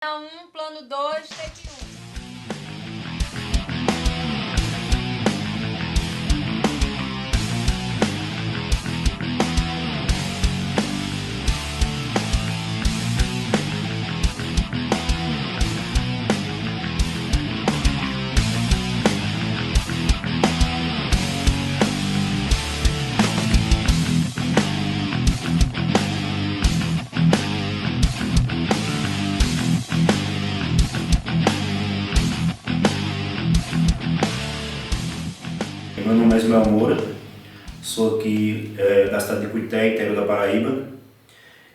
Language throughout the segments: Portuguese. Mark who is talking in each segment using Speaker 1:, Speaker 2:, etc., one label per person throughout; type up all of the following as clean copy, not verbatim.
Speaker 1: Plano 2, take 1.
Speaker 2: Meu nome é Ismael Moura, sou aqui da cidade de Cuité, interior da Paraíba,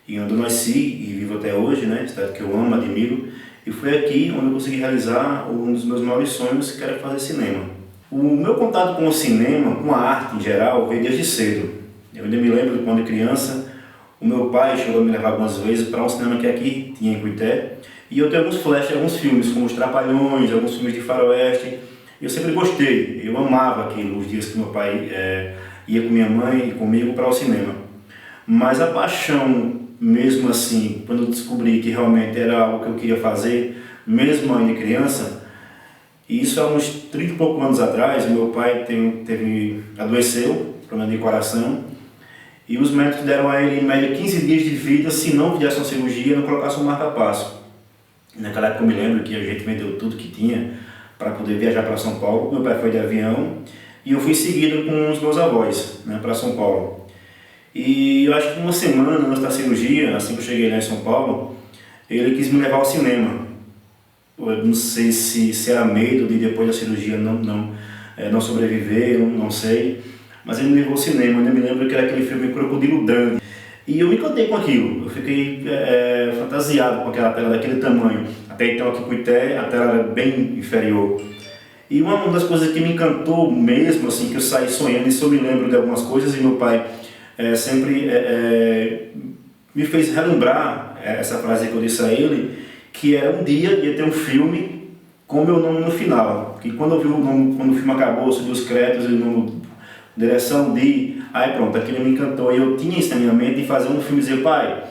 Speaker 2: e onde eu nasci e vivo até hoje, né? Cidade que eu amo, admiro, e foi aqui onde eu consegui realizar um dos meus maiores sonhos, que era fazer cinema. O meu contato com o cinema, com a arte em geral, veio desde cedo. Eu ainda me lembro de quando criança, o meu pai chegou a me levar algumas vezes para um cinema que aqui tinha em Cuité, e eu tenho alguns flashes de alguns filmes, como Os Trapalhões, alguns filmes de faroeste. Eu sempre gostei, eu amava aquilo, os dias que meu pai ia com minha mãe e comigo para o cinema. Mas a paixão, mesmo assim, quando eu descobri que realmente era algo que eu queria fazer, mesmo ainda criança, e isso há uns 30 e poucos anos atrás, meu pai adoeceu, problema de coração, e os médicos deram a ele em média 15 dias de vida se não fizesse uma cirurgia e não colocasse um marca-passo. Naquela época eu me lembro que a gente vendeu tudo que tinha para poder viajar para São Paulo. Meu pai foi de avião e eu fui seguido com os meus avós, né, para São Paulo. E eu acho que uma semana antes da cirurgia, assim que eu cheguei lá em São Paulo, ele quis me levar ao cinema. Eu não sei se era medo de depois da cirurgia não sobreviver, eu não sei. Mas ele me levou ao cinema. Eu ainda me lembro que era aquele filme Crocodilo Dundee. E eu me encantei com aquilo, eu fiquei fantasiado com aquela tela daquele tamanho. Até então aqui em Cuité a tela era bem inferior. E uma das coisas que me encantou mesmo, assim, que eu saí sonhando, isso eu me lembro de algumas coisas, e meu pai sempre me fez relembrar essa frase que eu disse a ele, que era um dia ia ter um filme com o meu nome no final. Que quando eu vi o nome, quando o filme acabou, subiu os créditos, e o nome, direção de... Aí pronto, aquilo me encantou, e eu tinha isso na minha mente de fazer um filme e dizer, pai,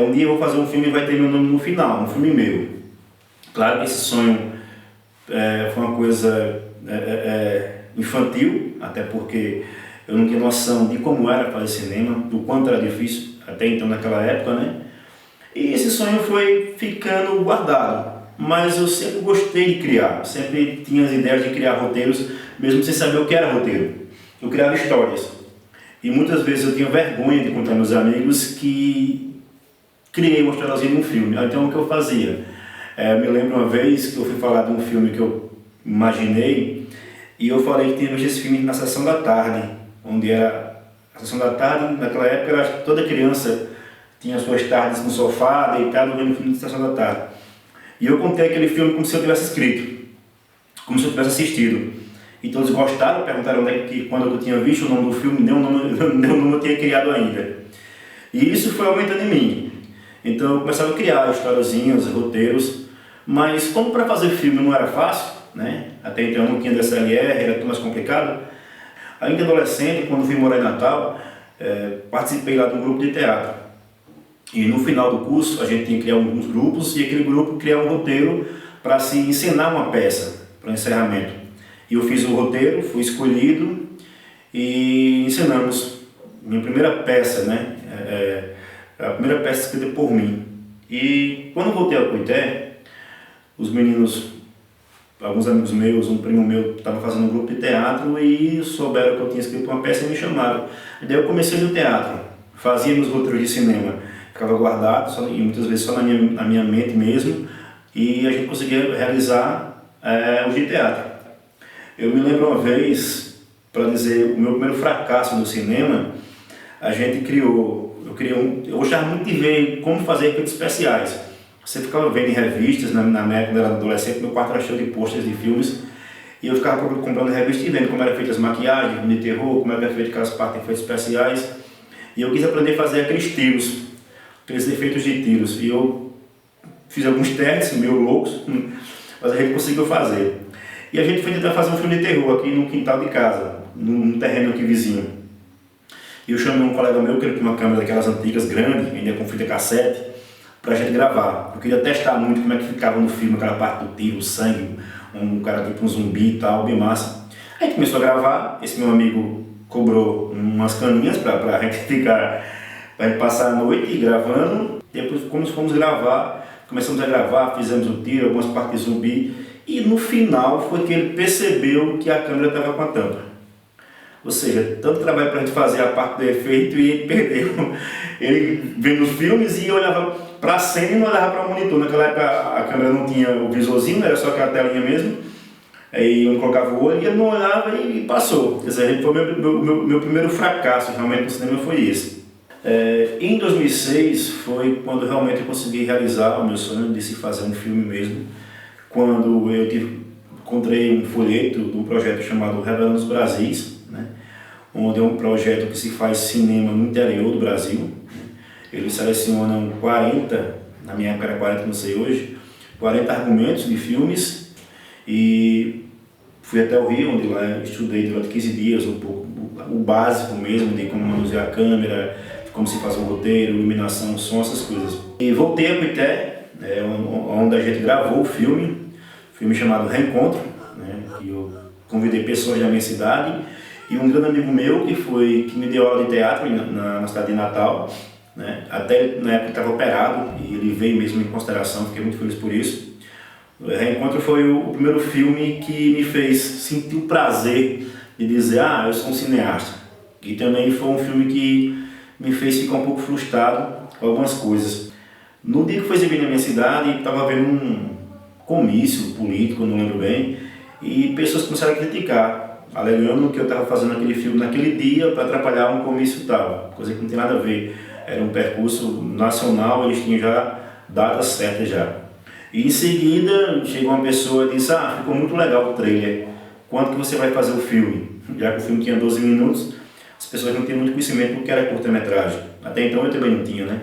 Speaker 2: um dia eu vou fazer um filme e vai ter meu nome no final, um filme meu. Claro que esse sonho foi uma coisa infantil, até porque eu não tinha noção de como era fazer cinema, do quanto era difícil até então naquela época, né? E esse sonho foi ficando guardado, mas eu sempre gostei de criar, sempre tinha as ideias de criar roteiros, mesmo sem saber o que era roteiro. Eu criava histórias. E muitas vezes eu tinha vergonha de contar aos meus amigos que criei uma historiazinha de um filme. Então o que eu fazia? Eu me lembro uma vez que eu fui falar de um filme que eu imaginei, e eu falei que tinha visto esse filme na sessão da tarde, onde era a sessão da tarde, naquela época eu acho que toda criança tinha suas tardes no sofá, deitado, vendo o filme de sessão da tarde. E eu contei aquele filme como se eu tivesse escrito, como se eu tivesse assistido. E todos gostaram, perguntaram onde é que, quando eu tinha visto o nome do filme, nem o nome eu tinha criado ainda. E isso foi aumentando em mim. Então eu começava a criar historiazinhas, roteiros, mas como para fazer filme não era fácil, né? Até então eu não tinha DSLR, era tudo mais complicado. Ainda adolescente, quando fui morar em Natal, participei lá de um grupo de teatro. E no final do curso a gente tinha que criar alguns grupos, e aquele grupo criar um roteiro para se encenar uma peça, para o encerramento. E eu fiz o roteiro, fui escolhido e encenamos minha primeira peça, né? A primeira peça escrita por mim. E quando eu voltei ao Cuité, os meninos, alguns amigos meus, um primo meu, estava fazendo um grupo de teatro e souberam que eu tinha escrito uma peça e me chamaram. E daí eu comecei no teatro, fazia meus roteiros de cinema, ficava guardado, e muitas vezes só na minha mente mesmo, e a gente conseguia realizar os de teatro. Eu me lembro uma vez, para dizer o meu primeiro fracasso no cinema, a gente eu gostava muito de ver como fazer efeitos especiais. Você ficava vendo em revistas, na minha época, quando eu era adolescente, meu quarto era cheio de posters de filmes, e eu ficava comprando revistas e vendo como eram feitas as maquiagens, de terror, como era feito aquelas partes de efeitos especiais, e eu quis aprender a fazer aqueles tiros, aqueles efeitos de tiros, e eu fiz alguns testes meio loucos, mas a gente conseguiu fazer. E a gente foi tentar fazer um filme de terror aqui no quintal de casa, num terreno aqui vizinho. E eu chamei um colega meu, que ele tinha uma câmera daquelas antigas, grande, ainda com fita cassete, pra gente gravar. Eu queria testar muito como é que ficava no filme, aquela parte do tiro, o sangue, um cara tipo um zumbi e tal, bem massa. Aí a gente começou a gravar, esse meu amigo cobrou umas caninhas pra gente ficar, pra gente passar a noite gravando. Depois, como fomos gravar, começamos a gravar, fizemos o tiro, algumas partes de zumbi, e no final foi que ele percebeu que a câmera estava com a tampa. Ou seja, tanto trabalho para a gente fazer a parte do efeito e ele perdeu. Ele vendo os filmes e olhava para a cena e não olhava para o monitor. Naquela época a câmera não tinha o visorzinho, era só aquela telinha mesmo. Aí eu colocava o olho e ele não olhava e passou. Quer dizer, foi meu primeiro fracasso realmente no cinema foi esse. Em 2006 foi quando realmente eu consegui realizar o meu sonho de se fazer um filme mesmo. Quando eu encontrei um folheto de um projeto chamado Revelando os Brasis, né? Onde é um projeto que se faz cinema no interior do Brasil. Né? Eles selecionam 40, na minha época era 40, não sei hoje, 40 argumentos de filmes e fui até o Rio, onde lá estudei durante 15 dias um pouco o básico mesmo de como manusear a câmera, como se faz o roteiro, iluminação, som, essas coisas. E voltei a Cuité, onde a gente gravou o filme chamado Reencontro, né, que eu convidei pessoas da minha cidade e um grande amigo meu que me deu aula de teatro na cidade de Natal, né, até na época estava operado e ele veio mesmo em consideração, fiquei muito feliz por isso. O Reencontro foi o primeiro filme que me fez sentir o prazer de dizer, eu sou um cineasta. E também foi um filme que me fez ficar um pouco frustrado com algumas coisas. No dia que foi exibido na minha cidade, estava havendo um comício político, não lembro bem, e pessoas começaram a criticar, alegando que eu estava fazendo aquele filme naquele dia para atrapalhar um comício e tal, coisa que não tem nada a ver. Era um percurso nacional, eles tinham já datas certas já. E em seguida chegou uma pessoa e disse, ficou muito legal o trailer, quando que você vai fazer o filme? Já que o filme tinha 12 minutos, as pessoas não tinham muito conhecimento do que era curta-metragem. Até então eu também não tinha, né?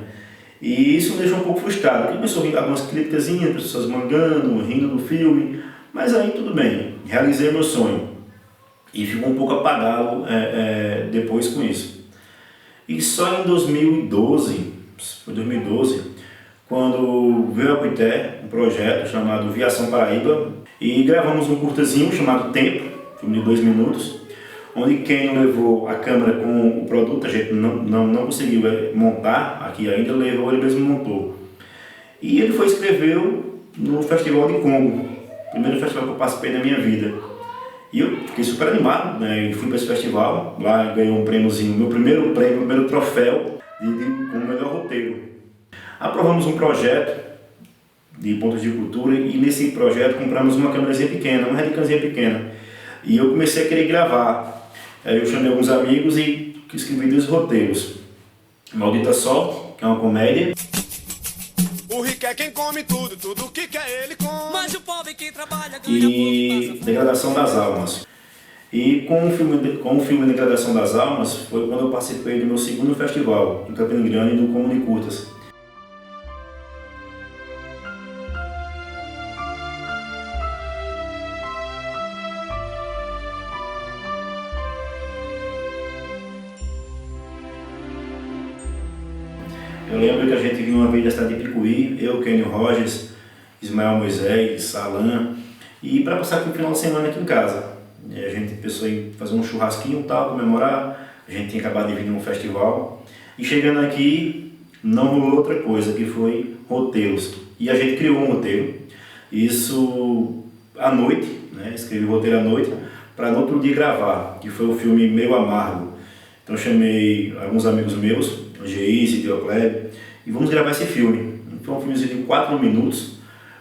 Speaker 2: E isso me deixou um pouco frustrado, porque começou a vir algumas críticas, pessoas mangando, rindo do filme, mas aí tudo bem, realizei meu sonho. E ficou um pouco apagado depois com isso. E só em 2012, quando veio a Cuité um projeto chamado Viação Paraíba, e gravamos um curtazinho chamado Tempo, filme de 2 minutos, onde quem levou a câmera com o produto, a gente não conseguiu montar aqui ainda, levou, ele mesmo montou. E ele foi escreveu no Festival de Congo, primeiro festival que eu participei na minha vida. E eu fiquei super animado, né? E fui para esse festival, lá ganhei um prêmiozinho, meu primeiro prêmio, primeiro troféu com o melhor roteiro. Aprovamos um projeto de pontos de cultura e nesse projeto compramos uma câmerazinha pequena, uma Handycamzinha pequena. E eu comecei a querer gravar. Aí eu chamei alguns amigos e escrevi 2 roteiros. Maldita Sorte, que é uma comédia.
Speaker 3: O rico é quem come tudo, tudo que quer ele come. Mas o pobre que trabalha ganha
Speaker 2: E Degradação das Almas. E com o filme Degradação das Almas foi quando eu participei do meu segundo festival, em Campina Grande, do Comune Curtas. Eu lembro que a gente viu uma vez da cidade de Picuí, eu, Kenny Rogers, Ismael Moisés, Alan, e para passar aqui o final de semana aqui em casa. E a gente pensou em fazer um churrasquinho e tal, comemorar, a gente tinha acabado de vir num festival, e chegando aqui não rolou outra coisa, que foi roteiros. E a gente criou um roteiro, isso à noite, né? Escrevi o roteiro à noite, para no outro dia gravar, que foi o filme Meio Amargo. Então chamei alguns amigos meus, o Geise, Dioclébio, e vamos gravar esse filme. Foi um filmezinho de 4 minutos,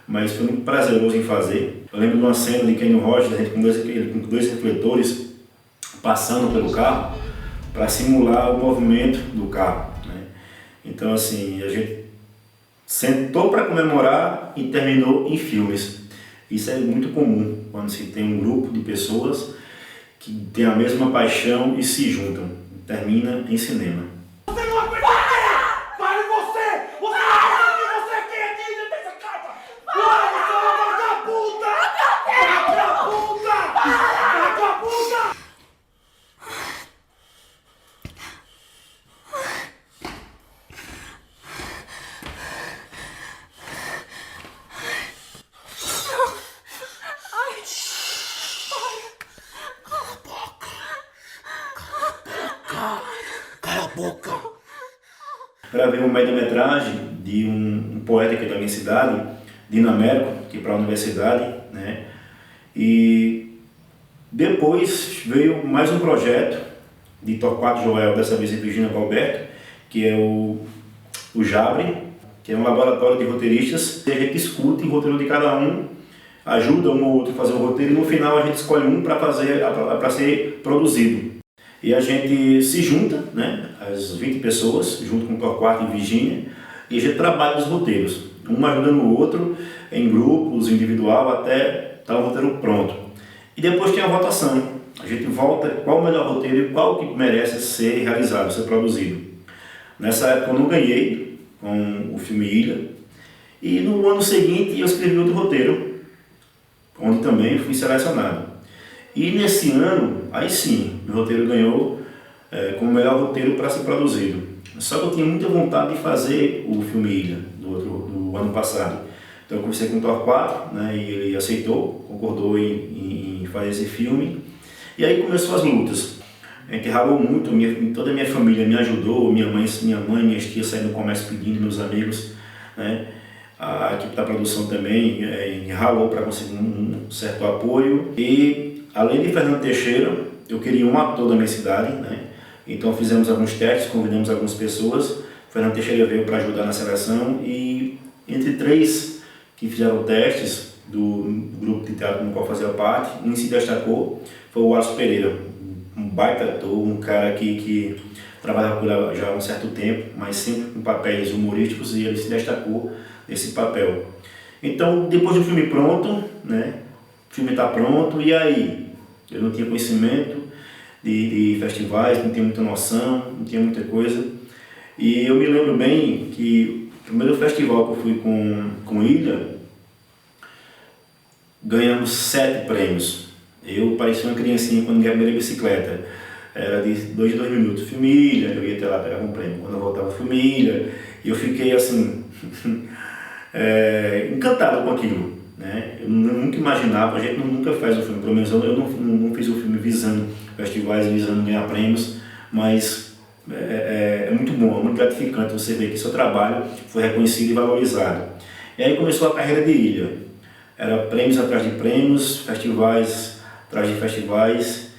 Speaker 2: mas foi muito prazeroso em fazer. Eu lembro de uma cena de Kenny Rogers, a gente com dois refletores passando pelo carro para simular o movimento do carro, né? Então assim, a gente sentou para comemorar e terminou em filmes. Isso é muito comum quando se tem um grupo de pessoas que tem a mesma paixão e se juntam. Termina em cinema.
Speaker 3: Você não aguenta! Pare você! Você não sabe que você é quem aqui dentro dessa casa! Para, sua vagabunda! Vagabunda! Vagabunda!
Speaker 2: Gravei uma média-metragem de um poeta aqui da minha cidade, Dinamérico, que é para a universidade, né? E depois veio mais um projeto de Torquato Joel, dessa vez em Virgínia Valberto, que é o Jabre, que é um laboratório de roteiristas. A gente discute o roteiro de cada um, ajuda um ou outro a fazer o roteiro e no final a gente escolhe um para ser produzido. E a gente se junta, né, as 20 pessoas, junto com o Torquato e Virgínia, e a gente trabalha os roteiros, um ajudando o outro, em grupos, individual, até estar o roteiro pronto. E depois tem a votação, a gente vota qual o melhor roteiro e qual que merece ser realizado, ser produzido. Nessa época eu não ganhei com o filme Ilha, e no ano seguinte eu escrevi outro roteiro, onde também fui selecionado. E nesse ano, aí sim, meu roteiro ganhou como melhor roteiro para ser produzido. Só que eu tinha muita vontade de fazer o filme Ilha, do ano passado. Então eu conversei com o Torquato, né, e ele aceitou, concordou em fazer esse filme. E aí começou as lutas. A gente ralou muito, toda a minha família me ajudou, minha mãe, minhas tias saíram do comércio pedindo, meus amigos, né? A equipe da produção também ralou para conseguir um certo apoio. E além de Fernando Teixeira, eu queria um ator da minha cidade, né? Então fizemos alguns testes, convidamos algumas pessoas. Fernando Teixeira veio para ajudar na seleção e entre 3 que fizeram testes do grupo de teatro no qual fazia parte, um se destacou, foi o Alisson Pereira, um baita ator, um cara que trabalha por lá já há um certo tempo, mas sempre com papéis humorísticos, e ele se destacou nesse papel. Então, depois do filme pronto, né, o filme está pronto, e aí? Eu não tinha conhecimento de festivais, não tinha muita noção, não tinha muita coisa. E eu me lembro bem que o primeiro festival que eu fui com Ilha, ganhamos 7 prêmios. Eu parecia uma criancinha quando ganhei a primeira bicicleta. Era de 2 em 2 minutos. Filme Ilha, eu ia até lá pegar um prêmio. Quando eu voltava, filme Ilha. E eu fiquei assim, encantado com aquilo, né? Eu nunca imaginava, a gente nunca faz o filme, pelo menos eu não fiz o filme visando festivais, visando ganhar prêmios, mas é muito bom, é muito gratificante você ver que seu trabalho foi reconhecido e valorizado. E aí começou a carreira de Ilha. Era prêmios atrás de prêmios, festivais atrás de festivais.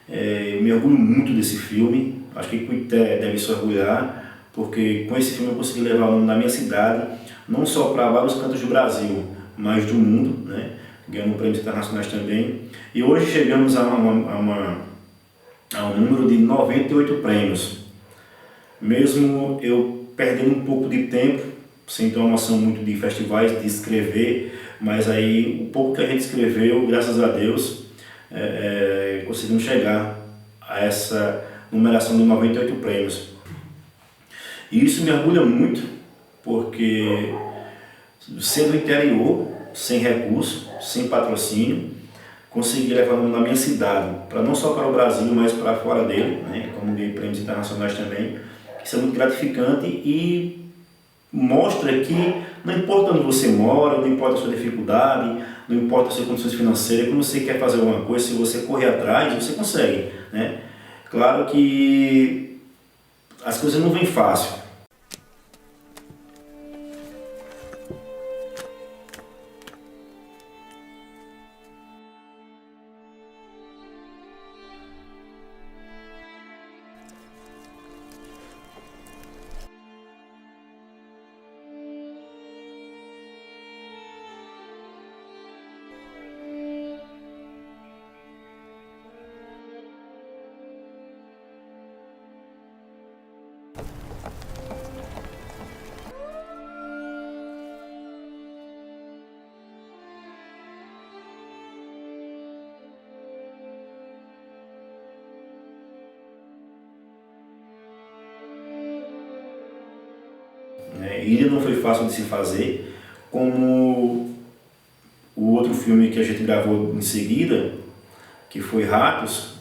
Speaker 2: Eu me orgulho muito desse filme, acho que Cuité deve se orgulhar, porque com esse filme eu consegui levar o nome da minha cidade, não só para vários cantos do Brasil, mas do mundo, né? Ganhando prêmios internacionais também. E hoje chegamos a um número de 98 prêmios. Mesmo eu perdendo um pouco de tempo, sem ter uma noção muito de festivais, de escrever, mas aí o pouco que a gente escreveu, graças a Deus, conseguimos chegar a essa numeração de 98 prêmios. E isso me orgulha muito, porque sendo interior, sem recurso, sem patrocínio, consegui levar o nome da minha cidade, para não só para o Brasil, mas para fora dele, né, como ganhei prêmios internacionais também. Isso é muito gratificante e mostra que não importa onde você mora, não importa a sua dificuldade, não importa as suas condições financeiras, quando você quer fazer alguma coisa, se você correr atrás, você consegue, né? Claro que as coisas não vêm fácil. Ilha não foi fácil de se fazer, como o outro filme que a gente gravou em seguida, que foi Ratos.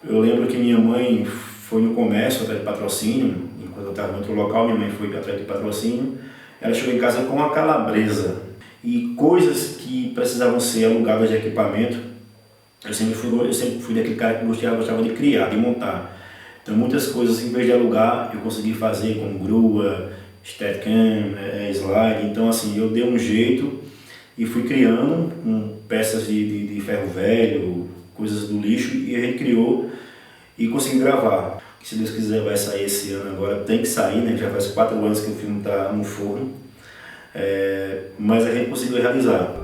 Speaker 2: Eu lembro que minha mãe foi no comércio atrás de patrocínio, enquanto eu estava em outro local, minha mãe foi atrás de patrocínio. Ela chegou em casa com uma calabresa e coisas que precisavam ser alugadas de equipamento. Eu sempre fui daquele cara que gostava de criar, de montar. Então muitas coisas, em vez de alugar, eu consegui fazer com grua, Steadicam, slide. Então assim, eu dei um jeito e fui criando com peças de ferro velho, coisas do lixo, e a gente criou e consegui gravar. Se Deus quiser vai sair esse ano agora, tem que sair, né? Já faz 4 anos que o filme está no forno, mas a gente conseguiu realizar.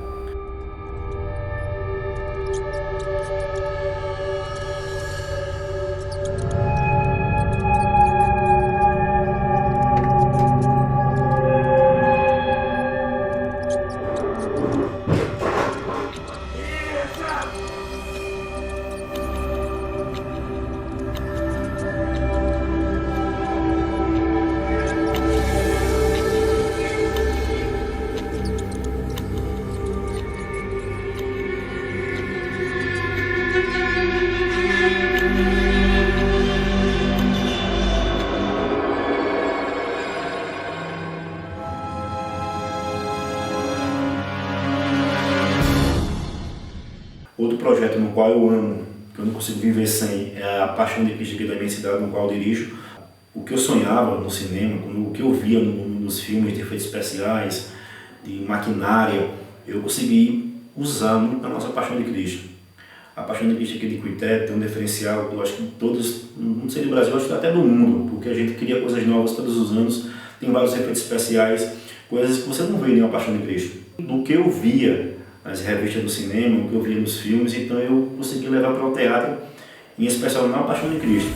Speaker 2: Outro projeto no qual eu amo, que eu não consigo viver sem, é a Paixão de Cristo aqui da minha cidade, no qual eu dirijo. O que eu sonhava no cinema, o que eu via nos filmes de efeitos especiais, de maquinária, eu consegui usar muito na nossa Paixão de Cristo. A Paixão de Cristo aqui de Cuité tem um diferencial que eu acho que todos, não sei do Brasil, acho que até do mundo, porque a gente cria coisas novas todos os anos, tem vários efeitos especiais, coisas que você não vê em nenhuma Paixão de Cristo. Do que eu via nas revistas do cinema, o que eu via nos filmes, então eu consegui levar para o teatro, em especial na Paixão de Cristo.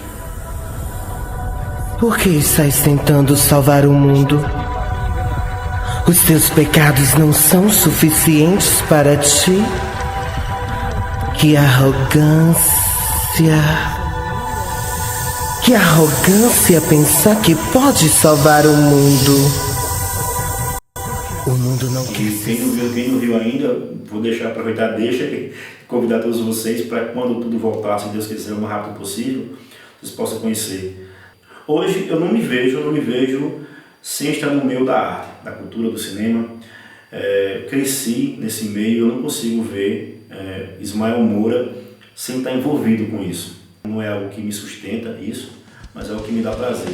Speaker 4: Por que estás tentando salvar o mundo? Os teus pecados não são suficientes para ti? Que arrogância! Que arrogância pensar que pode salvar o mundo! O mundo não quer.
Speaker 2: E quem não viu ainda, vou aproveitar, convidar todos vocês para quando tudo voltar, se Deus quiser, o mais rápido possível, vocês possam conhecer. Hoje eu não me vejo sem estar no meio da arte, da cultura, do cinema. Cresci nesse meio, eu não consigo ver Ismael Moura sem estar envolvido com isso. Não é algo que me sustenta isso, mas é algo que me dá prazer.